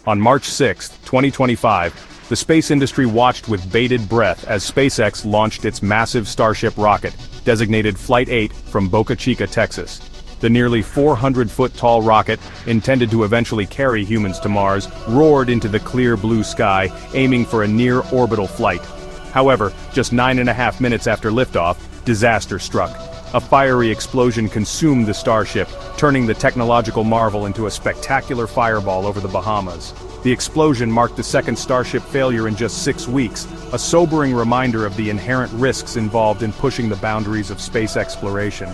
On March 6, 2025, the space industry watched with bated breath as SpaceX launched its massive Starship rocket, designated Flight 8, from Boca Chica, Texas. The nearly 400-foot-tall rocket, intended to eventually carry humans to Mars, roared into the clear blue sky, aiming for a near-orbital flight. However, just 9.5 minutes after liftoff, disaster struck. A fiery explosion consumed the Starship, turning the technological marvel into a spectacular fireball over the Bahamas. The explosion marked the second Starship failure in just 6 weeks, a sobering reminder of the inherent risks involved in pushing the boundaries of space exploration.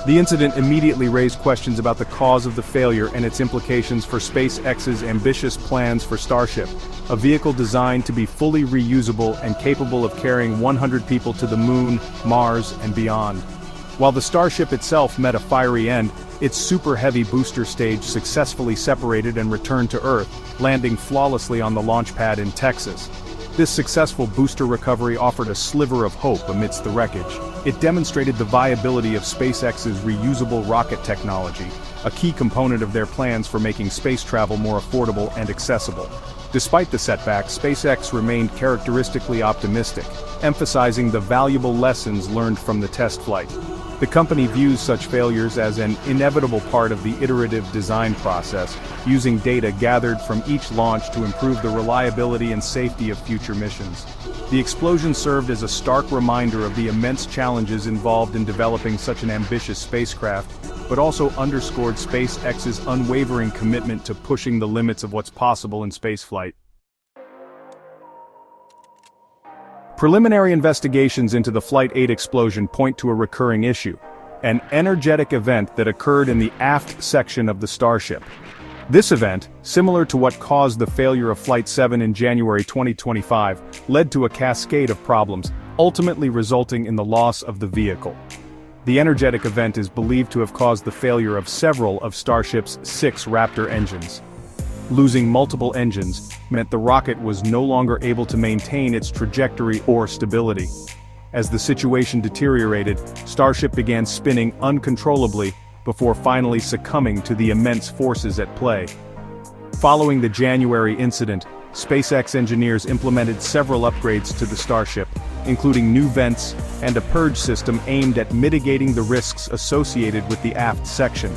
The incident immediately raised questions about the cause of the failure and its implications for SpaceX's ambitious plans for Starship, a vehicle designed to be fully reusable and capable of carrying 100 people to the Moon, Mars, and beyond. While the Starship itself met a fiery end, its super-heavy booster stage successfully separated and returned to Earth, landing flawlessly on the launch pad in Texas. This successful booster recovery offered a sliver of hope amidst the wreckage. It demonstrated the viability of SpaceX's reusable rocket technology, a key component of their plans for making space travel more affordable and accessible. Despite the setback, SpaceX remained characteristically optimistic, emphasizing the valuable lessons learned from the test flight. The company views such failures as an inevitable part of the iterative design process, using data gathered from each launch to improve the reliability and safety of future missions. The explosion served as a stark reminder of the immense challenges involved in developing such an ambitious spacecraft, but also underscored SpaceX's unwavering commitment to pushing the limits of what's possible in spaceflight. Preliminary investigations into the Flight 8 explosion point to a recurring issue: an energetic event that occurred in the aft section of the Starship. This event, similar to what caused the failure of Flight 7 in January 2025, led to a cascade of problems, ultimately resulting in the loss of the vehicle. The energetic event is believed to have caused the failure of several of Starship's 6 Raptor engines. Losing multiple engines meant the rocket was no longer able to maintain its trajectory or stability. As the situation deteriorated, Starship began spinning uncontrollably before finally succumbing to the immense forces at play. Following the January incident, SpaceX engineers implemented several upgrades to the Starship, including new vents and a purge system aimed at mitigating the risks associated with the aft section.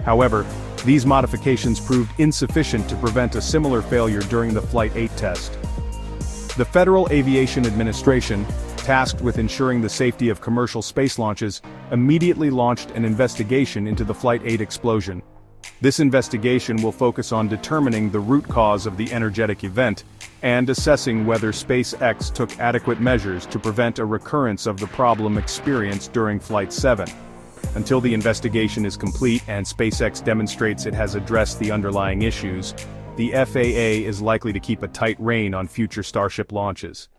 However, these modifications proved insufficient to prevent a similar failure during the Flight 8 test. The Federal Aviation Administration, tasked with ensuring the safety of commercial space launches, immediately launched an investigation into the Flight 8 explosion. This investigation will focus on determining the root cause of the energetic event, and assessing whether SpaceX took adequate measures to prevent a recurrence of the problem experienced during Flight 7. Until the investigation is complete and SpaceX demonstrates it has addressed the underlying issues, the FAA is likely to keep a tight rein on future Starship launches.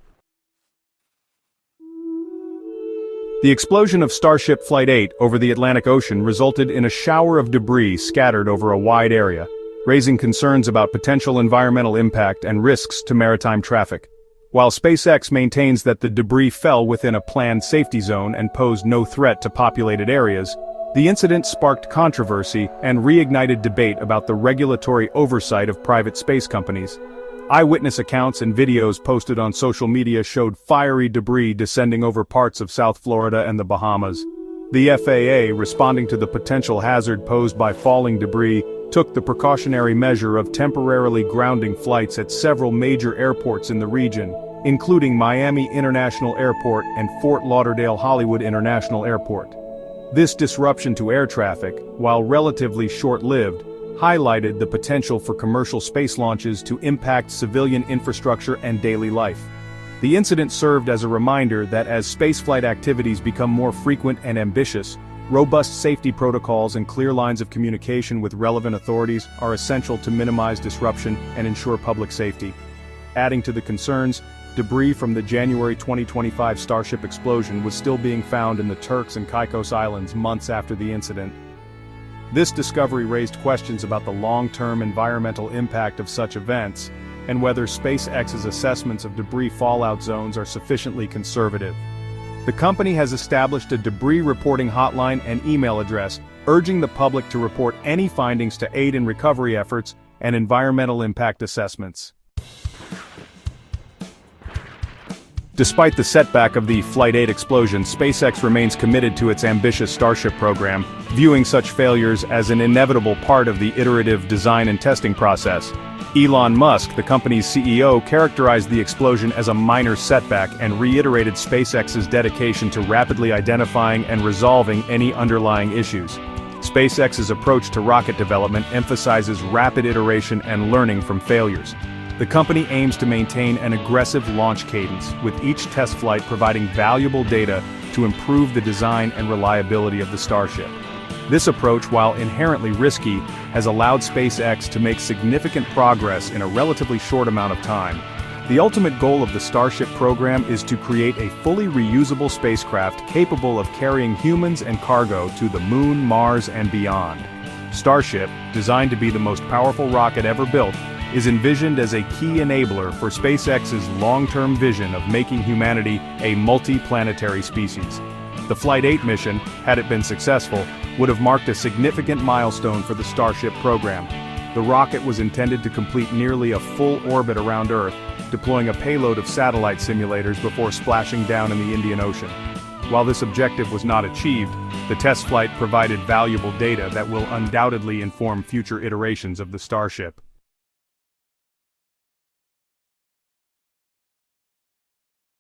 The explosion of Starship Flight 8 over the Atlantic Ocean resulted in a shower of debris scattered over a wide area, raising concerns about potential environmental impact and risks to maritime traffic. While SpaceX maintains that the debris fell within a planned safety zone and posed no threat to populated areas, the incident sparked controversy and reignited debate about the regulatory oversight of private space companies. Eyewitness accounts and videos posted on social media showed fiery debris descending over parts of South Florida and the Bahamas. The FAA, responding to the potential hazard posed by falling debris, took the precautionary measure of temporarily grounding flights at several major airports in the region, including Miami International Airport and Fort Lauderdale-Hollywood International Airport. This disruption to air traffic, while relatively short-lived, highlighted the potential for commercial space launches to impact civilian infrastructure and daily life. The incident served as a reminder that as spaceflight activities become more frequent and ambitious, robust safety protocols and clear lines of communication with relevant authorities are essential to minimize disruption and ensure public safety. Adding to the concerns, debris from the January 2025 Starship explosion was still being found in the Turks and Caicos Islands months after the incident. This discovery raised questions about the long-term environmental impact of such events, and whether SpaceX's assessments of debris fallout zones are sufficiently conservative. The company has established a debris reporting hotline and email address, urging the public to report any findings to aid in recovery efforts and environmental impact assessments. Despite the setback of the Flight 8 explosion, SpaceX remains committed to its ambitious Starship program, viewing such failures as an inevitable part of the iterative design and testing process. Elon Musk, the company's CEO, characterized the explosion as a minor setback and reiterated SpaceX's dedication to rapidly identifying and resolving any underlying issues. SpaceX's approach to rocket development emphasizes rapid iteration and learning from failures. The company aims to maintain an aggressive launch cadence, with each test flight providing valuable data to improve the design and reliability of the Starship. This approach, while inherently risky, has allowed SpaceX to make significant progress in a relatively short amount of time. The ultimate goal of the Starship program is to create a fully reusable spacecraft capable of carrying humans and cargo to the Moon, Mars, and beyond. Starship, designed to be the most powerful rocket ever built, is envisioned as a key enabler for SpaceX's long-term vision of making humanity a multi-planetary species. The Flight 8 mission, had it been successful, would have marked a significant milestone for the Starship program. The rocket was intended to complete nearly a full orbit around Earth, deploying a payload of satellite simulators before splashing down in the Indian Ocean. While this objective was not achieved, the test flight provided valuable data that will undoubtedly inform future iterations of the Starship.